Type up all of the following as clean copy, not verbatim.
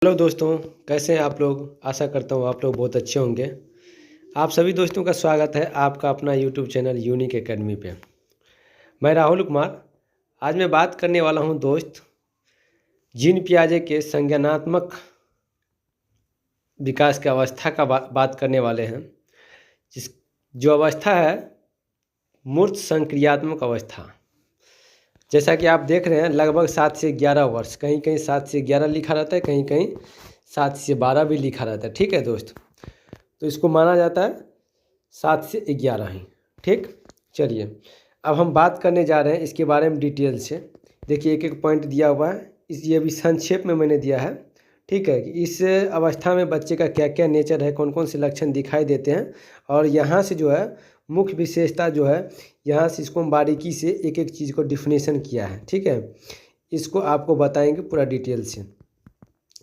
Hello दोस्तों, कैसे हैं आप लोग। आशा करता हूँ आप लोग बहुत अच्छे होंगे। आप सभी दोस्तों का स्वागत है आपका अपना यूट्यूब चैनल यूनिक एकेडमी पे। मैं राहुल कुमार। आज मैं बात करने वाला हूँ दोस्त, जीन पियाजे के संज्ञानात्मक विकास की अवस्था का बात करने वाले हैं। जिस जो अवस्था है मूर्त संक्रियात्मक अवस्था। जैसा कि आप देख रहे हैं लगभग 7 से 11 वर्ष, कहीं कहीं 7 से 11 लिखा रहता है, कहीं कहीं 7 से 12 भी लिखा रहता है। ठीक है दोस्त, तो इसको माना जाता है 7 से 11 ही। ठीक, चलिए अब हम बात करने जा रहे हैं इसके बारे में डिटेल से। देखिए एक एक पॉइंट दिया हुआ है, ये भी संक्षेप में मैंने दिया है। ठीक है कि इस अवस्था में बच्चे का क्या क्या नेचर है, कौन कौन से लक्षण दिखाई देते हैं, और यहाँ से जो है मुख्य विशेषता जो है, यहाँ से इसको हम बारीकी से एक एक चीज़ को डिफिनेशन किया है। ठीक है, इसको आपको बताएंगे पूरा डिटेल से।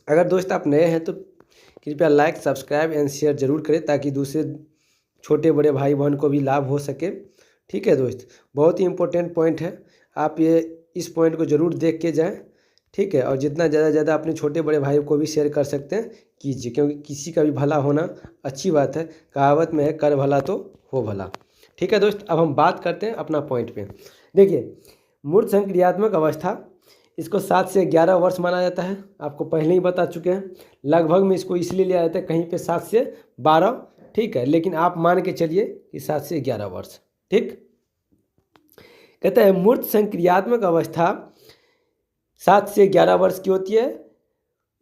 अगर दोस्त आप नए हैं तो कृपया लाइक सब्सक्राइब एंड शेयर ज़रूर करें ताकि दूसरे छोटे बड़े भाई बहन को भी लाभ हो सके। ठीक है दोस्त, बहुत ही इम्पोर्टेंट पॉइंट है, आप ये इस पॉइंट को ज़रूर देख के जाएं। ठीक है, और जितना ज़्यादा अपने छोटे बड़े भाई को भी शेयर कर सकते हैं कीजिए, क्योंकि किसी का भी भला होना अच्छी बात है। कहावत में है कर भला तो हो भला। ठीक है दोस्त, अब हम बात करते हैं अपना पॉइंट पे। देखिए मूर्त संक्रियात्मक अवस्था, इसको 7 से 11 वर्ष माना जाता है, आपको पहले ही बता चुके हैं। लगभग में इसको इसलिए लिया जाता है कहीं पे 7 से 12। ठीक है, लेकिन आप मान के चलिए कि 7 से 11 वर्ष। ठीक, कहते हैं मूर्त संक्रियात्मक अवस्था 7 से 11 वर्ष की होती है।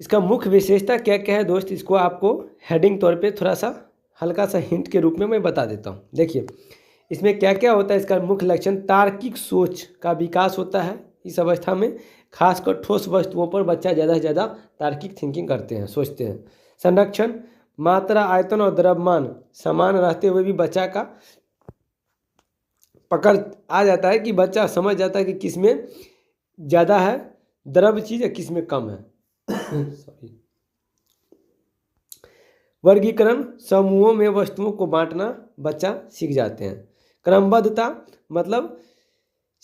इसका मुख्य विशेषता क्या क्या है दोस्त, इसको आपको हेडिंग तौर पे थोड़ा सा हल्का सा हिंट के रूप में मैं बता देता हूँ। देखिए इसमें क्या क्या होता है, इसका मुख्य लक्षण तार्किक सोच का विकास होता है इस अवस्था में। खासकर ठोस वस्तुओं पर बच्चा ज़्यादा से ज़्यादा तार्किक थिंकिंग करते हैं, सोचते हैं। संरक्षण, मात्रा आयतन और द्रव्यमान समान रहते हुए भी बच्चा का पकड़ आ जाता है कि बच्चा समझ जाता है कि किस में ज़्यादा है द्रव्य चीज़ या किस में कम है। सॉरी। वर्गीकरण, समूहों में वस्तुओं को बांटना बच्चा सीख जाते हैं। क्रमबद्धता मतलब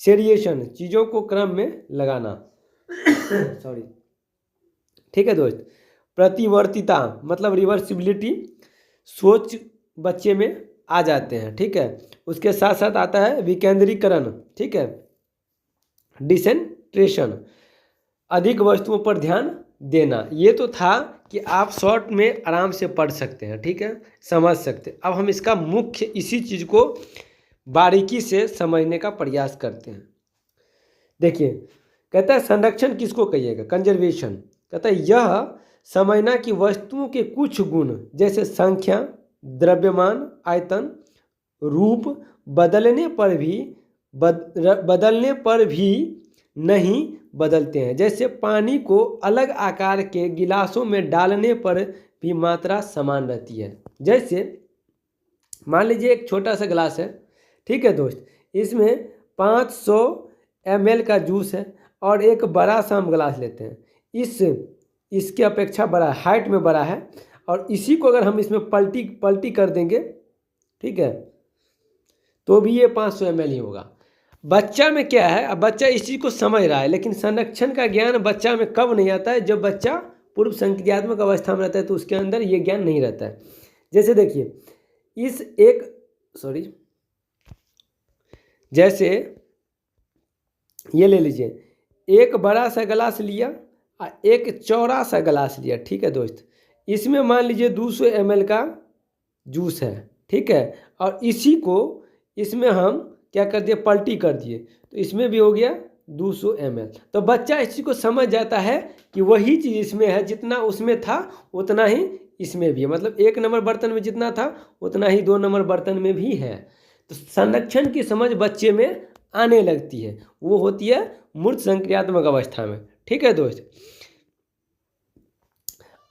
सेरिएशन, चीज़ों को क्रम में लगाना। सॉरी। ठीक है दोस्त, प्रतिवर्तिता मतलब रिवर्सिबिलिटी, सोच बच्चे में आ जाते हैं। ठीक है, उसके साथ साथ आता है विकेंद्रीकरण। ठीक है, डिसेंट्रेशन, अधिक वस्तुओं पर ध्यान देना। ये तो था कि आप शॉर्ट में आराम से पढ़ सकते हैं। ठीक है, समझ सकते हैं। अब हम इसका मुख्य इसी चीज़ को बारीकी से समझने का प्रयास करते हैं। देखिए कहता है संरक्षण किसको कहिएगा, कंजर्वेशन। कहता है यह समझना कि वस्तुओं के कुछ गुण जैसे संख्या, द्रव्यमान, आयतन, रूप बदलने पर भी नहीं बदलते हैं। जैसे पानी को अलग आकार के गिलासों में डालने पर भी मात्रा समान रहती है। जैसे मान लीजिए एक छोटा सा गिलास है। ठीक है दोस्त, इसमें 500 ml का जूस है और एक बड़ा सा हम गिलास लेते हैं, इसके अपेक्षा बड़ा हाइट में बड़ा है, और इसी को अगर हम इसमें पलटी कर देंगे, ठीक है, तो भी ये 500 ml ही होगा। बच्चा में क्या है, अब बच्चा इस चीज़ को समझ रहा है, लेकिन संरक्षण का ज्ञान बच्चा में कब नहीं आता है, जब बच्चा पूर्व संक्रियात्मक अवस्था में रहता है, तो उसके अंदर ये ज्ञान नहीं रहता है। जैसे देखिए जैसे ये ले लीजिए, एक बड़ा सा गिलास लिया और एक चौड़ा सा गिलास लिया। ठीक है दोस्त, इसमें मान लीजिए 200 ml का जूस है। ठीक है, और इसी को इसमें हम क्या कर दिए, पलटी कर दिए, तो इसमें भी हो गया 200 ml। तो बच्चा इस चीज़ को समझ जाता है कि वही चीज़ इसमें है, जितना उसमें था उतना ही इसमें भी है। मतलब 1 नंबर बर्तन में जितना था उतना ही 2 नंबर बर्तन में भी है। तो संरक्षण की समझ बच्चे में आने लगती है, वो होती है मूर्त संक्रियात्मक अवस्था में। ठीक है दोस्त,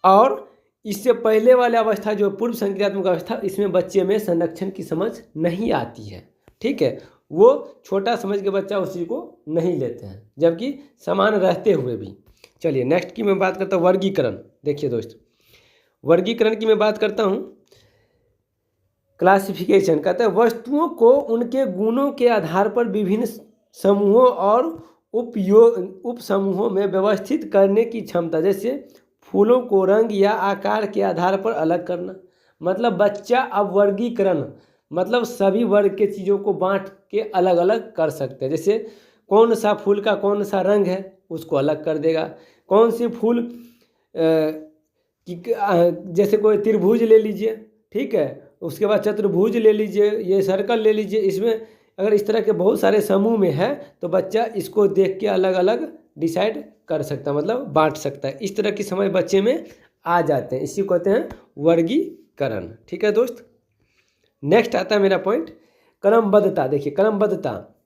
और इससे पहले वाले अवस्था जो पूर्व संक्रियात्मक अवस्था, इसमें बच्चे में संरक्षण की समझ नहीं आती है। ठीक है, वो छोटा समझ के बच्चा उस चीज़ को नहीं लेते हैं, जबकि समान रहते हुए भी। चलिए नेक्स्ट की मैं बात करता हूँ, वर्गीकरण। देखिए दोस्त, वर्गीकरण की मैं बात करता हूँ। क्लासिफिकेशन कहता है वस्तुओं को उनके गुणों के आधार पर विभिन्न समूहों और उप समूहों में व्यवस्थित करने की क्षमता। जैसे फूलों को रंग या आकार के आधार पर अलग करना। मतलब बच्चा अब वर्गीकरण, मतलब सभी वर्ग के चीज़ों को बांट के अलग अलग कर सकते हैं। जैसे कौन सा फूल का कौन सा रंग है उसको अलग कर देगा। कौन से फूल जैसे कोई त्रिभुज ले लीजिए, ठीक है, उसके बाद चतुर्भुज ले लीजिए, ये सर्कल ले लीजिए, इसमें अगर इस तरह के बहुत सारे समूह में है तो बच्चा इसको देख के अलग अलग डिसाइड कर सकता है, मतलब बांट सकता है। इस तरह की समझ बच्चे में आ जाते हैं, इसी को कहते हैं वर्गीकरण। ठीक है दोस्त, नेक्स्ट आता है मेरा पॉइंट क्रमबद्धता। देखिए क्रमबद्धता,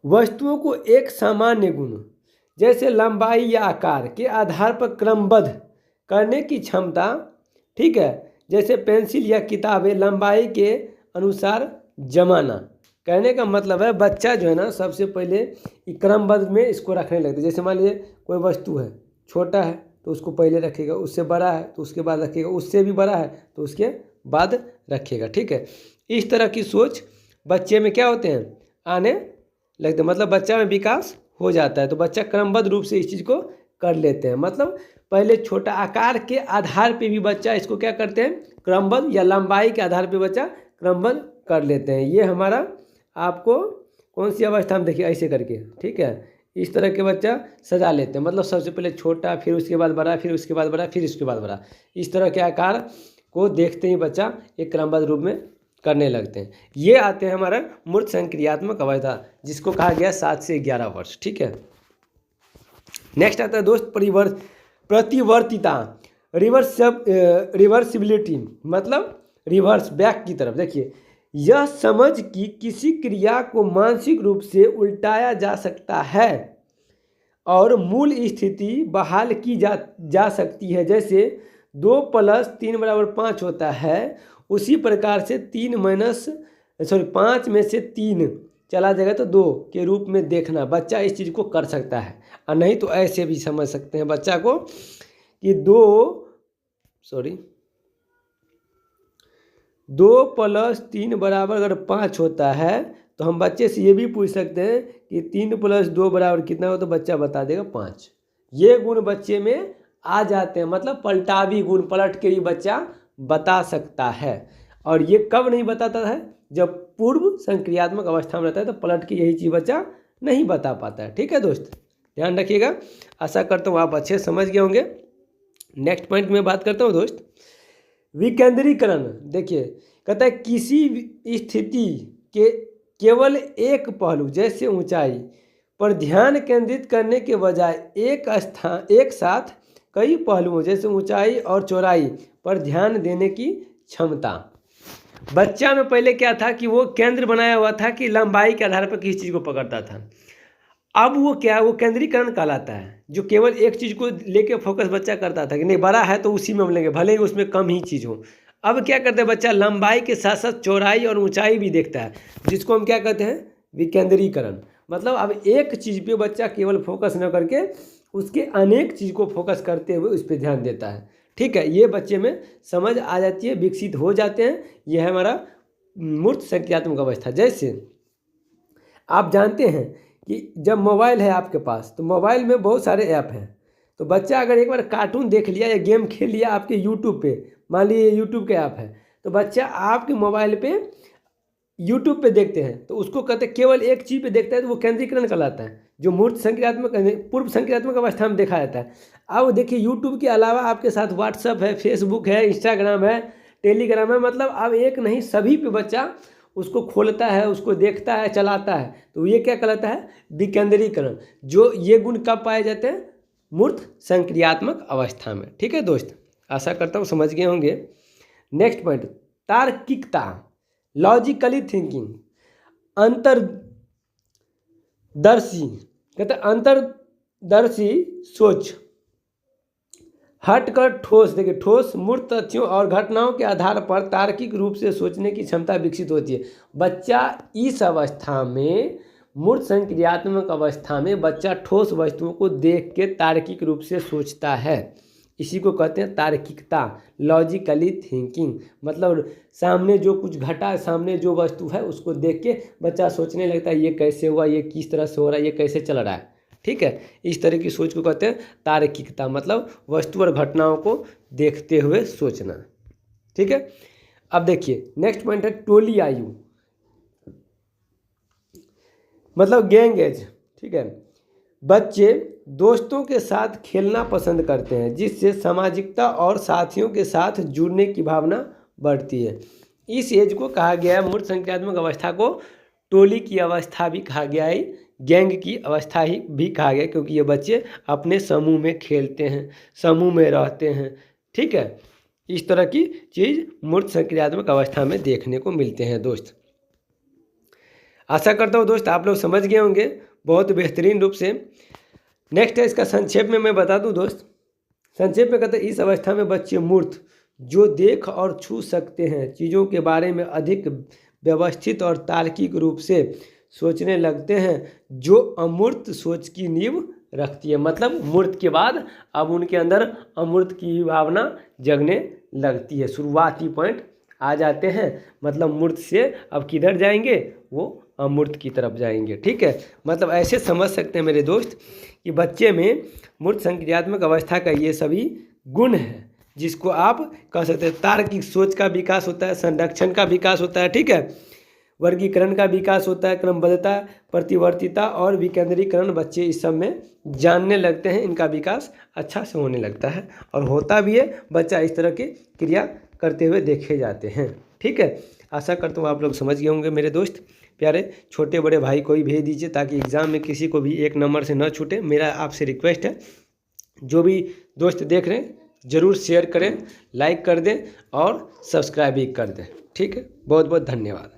वस्तुओं को एक सामान्य गुण जैसे लंबाई या आकार के आधार पर क्रमबद्ध करने की क्षमता। ठीक है, जैसे पेंसिल या किताबें लंबाई के अनुसार जमाना। कहने का मतलब है बच्चा जो है ना सबसे पहले क्रमबद्ध में इसको रखने लगता है। जैसे मान लीजिए कोई वस्तु है, छोटा है तो उसको पहले रखेगा, उससे बड़ा है तो उसके बाद रखेगा, उससे भी बड़ा है तो उसके बाद रखेगा। ठीक है, इस तरह की सोच बच्चे में क्या होते हैं, आने लगते हैं, मतलब बच्चा में विकास हो जाता है। तो बच्चा क्रमबद्ध रूप से इस चीज़ को कर लेते हैं। मतलब पहले छोटा आकार के आधार पे भी बच्चा इसको क्या करते हैं, क्रमबद्ध, या लंबाई के आधार पे बच्चा क्रमबद्ध कर लेते हैं। ये हमारा आपको कौन सी अवस्था में देखिए ऐसे करके, ठीक है, इस तरह के बच्चा सजा लेते हैं। मतलब सबसे पहले छोटा, फिर उसके बाद बड़ा, फिर उसके बाद बड़ा, फिर उसके बाद बड़ा, इस तरह के आकार को देखते ही बच्चा एक क्रमबद्ध रूप में करने लगते हैं। ये आते हैं हमारा मूर्त संक्रियात्मक अवस्था, जिसको कहा गया 7 से 11 वर्ष। ठीक है, नेक्स्ट आता है दोस्त प्रतिवर्तिता, रिवर्सिबिलिटी, मतलब रिवर्स बैक की तरफ। देखिए यह समझ कि किसी क्रिया को मानसिक रूप से उल्टाया जा सकता है और मूल स्थिति बहाल की जा सकती है। जैसे 2 + 3 = 5 होता है, उसी प्रकार से 5 में से 3 चला जाएगा तो 2 के रूप में देखना। बच्चा इस चीज़ को कर सकता है, और नहीं तो ऐसे भी समझ सकते हैं बच्चा को कि 2 + 3 = अगर 5 होता है तो हम बच्चे से ये भी पूछ सकते हैं कि 3 + 2 = कितना हो, तो बच्चा बता देगा 5। ये गुण बच्चे में आ जाते हैं, मतलब पलटावी गुण, पलट के भी बच्चा बता सकता है। और ये कब नहीं बताता है, जब पूर्व संक्रियात्मक अवस्था में रहता है तो पलट के यही चीज़ बच्चा नहीं बता पाता है। ठीक है दोस्त, ध्यान रखिएगा। आशा करता हूँ आप अच्छे समझ गए होंगे। नेक्स्ट पॉइंट में बात करता हूँ दोस्त विकेंद्रीकरण। देखिए कहता है किसी स्थिति के केवल एक पहलू जैसे ऊंचाई पर ध्यान केंद्रित करने के बजाय एक साथ कई पहलुओं जैसे ऊंचाई और चौड़ाई पर ध्यान देने की क्षमता। बच्चा में पहले क्या था कि वो केंद्र बनाया हुआ था कि लंबाई के आधार पर किसी चीज़ को पकड़ता था। अब वो क्या, वो केंद्रीकरण कहलाता है, जो केवल एक चीज़ को लेके फोकस बच्चा करता था कि नहीं बड़ा है तो उसी में हम लेंगे, भले ही उसमें कम ही चीज़ हो। अब क्या करते हैं बच्चा, लंबाई के साथ साथ चौड़ाई और ऊंचाई भी देखता है, जिसको हम क्या कहते हैं, विकेंद्रीकरण। मतलब अब एक चीज़ पे बच्चा केवल फोकस न करके उसके अनेक चीज़ को फोकस करते हुए उस पर ध्यान देता है। ठीक है, ये बच्चे में समझ आ जाती है, विकसित हो जाते हैं। यह है हमारा मूर्त संक्रियात्मक अवस्था। जैसे आप जानते हैं कि जब मोबाइल है आपके पास तो मोबाइल में बहुत सारे ऐप हैं, तो बच्चा अगर एक बार कार्टून देख लिया या गेम खेल लिया आपके यूट्यूब पे, मान लीजिए यूट्यूब का ऐप है, तो बच्चा आपके मोबाइल पे यूट्यूब पे देखते हैं तो उसको कहते हैं केवल एक चीज़ पे देखता है, तो वो केंद्रीकरण कहलाता है, जो मूर्त संक्रियात्मक पूर्व संक्रियात्मक अवस्था में देखा जाता है। अब देखिए यूट्यूब के अलावा आपके साथ व्हाट्सअप है, फेसबुक है, इंस्टाग्राम है, टेलीग्राम है, मतलब अब एक नहीं सभी पे बच्चा उसको खोलता है, उसको देखता है, चलाता है। तो ये क्या कहलाता है, विकेंद्रीकरण। जो ये गुण कब पाए जाते हैं, मूर्त संक्रियात्मक अवस्था में। ठीक है दोस्त, आशा करता हूँ समझ गए होंगे। नेक्स्ट पॉइंट तार्किकता, लॉजिकली थिंकिंग, अंतर्दर्शी, कहते हैं अंतर्दर्शी सोच, हटकर ठोस। देखिए ठोस मूर्त तथ्यों और घटनाओं के आधार पर तार्किक रूप से सोचने की क्षमता विकसित होती है। बच्चा इस अवस्था में, मूर्त संक्रियात्मक अवस्था में बच्चा ठोस वस्तुओं को देख के तार्किक रूप से सोचता है। इसी को कहते हैं तार्किकता, लॉजिकली थिंकिंग। मतलब सामने जो कुछ घटा, सामने जो वस्तु है उसको देख के बच्चा सोचने लगता है ये कैसे हुआ, ये किस तरह से हो रहा है, ये कैसे चल रहा है। ठीक है, इस तरह की सोच को कहते हैं तार्किकता, मतलब वस्तु और घटनाओं को देखते हुए सोचना। ठीक है, अब देखिए नेक्स्ट पॉइंट है टोली आयु, मतलब गैंग एज। ठीक है, बच्चे दोस्तों के साथ खेलना पसंद करते हैं जिससे सामाजिकता और साथियों के साथ जुड़ने की भावना बढ़ती है। इस एज को कहा गया है, मूर्त संक्रियात्मक अवस्था को टोली की अवस्था भी कहा गया है, गैंग की अवस्था ही भी कहा गया, क्योंकि ये बच्चे अपने समूह में खेलते हैं, समूह में रहते हैं। ठीक है, इस तरह की चीज़ मूर्त संक्रियात्मक अवस्था में देखने को मिलते हैं दोस्त। आशा करता हूँ दोस्त आप लोग समझ गए होंगे बहुत बेहतरीन रूप से। नेक्स्ट है इसका संक्षेप में मैं बता दूं दोस्त, संक्षेप में कहते हैं इस अवस्था में बच्चे मूर्त जो देख और छू सकते हैं चीज़ों के बारे में अधिक व्यवस्थित और तार्किक रूप से सोचने लगते हैं, जो अमूर्त सोच की नींव रखती है। मतलब मूर्त के बाद अब उनके अंदर अमूर्त की भावना जगने लगती है, शुरुआती पॉइंट आ जाते हैं। मतलब मूर्त से अब किधर जाएंगे, वो अमूर्त की तरफ जाएंगे। ठीक है, मतलब ऐसे समझ सकते हैं मेरे दोस्त कि बच्चे में मूर्त संक्रियात्मक अवस्था का ये सभी गुण है, जिसको आप कह सकते हैं तार्किक सोच का विकास होता है, संरक्षण का विकास होता है। ठीक है, वर्गीकरण का विकास होता है, क्रमबद्धता, प्रतिवर्तिता और विकेंद्रीकरण बच्चे इस सब में जानने लगते हैं, इनका विकास अच्छा से होने लगता है और होता भी है। बच्चा इस तरह की क्रिया करते हुए देखे जाते हैं। ठीक है, आशा करता हूँ आप लोग समझ गए होंगे मेरे दोस्त प्यारे। छोटे बड़े भाई को ही भेज दीजिए ताकि एग्ज़ाम में किसी को भी एक नंबर से न छूटे। मेरा आपसे रिक्वेस्ट है, जो भी दोस्त देख रहे हैं ज़रूर शेयर करें, लाइक कर दें और सब्सक्राइब भी कर दें। ठीक है, बहुत बहुत धन्यवाद।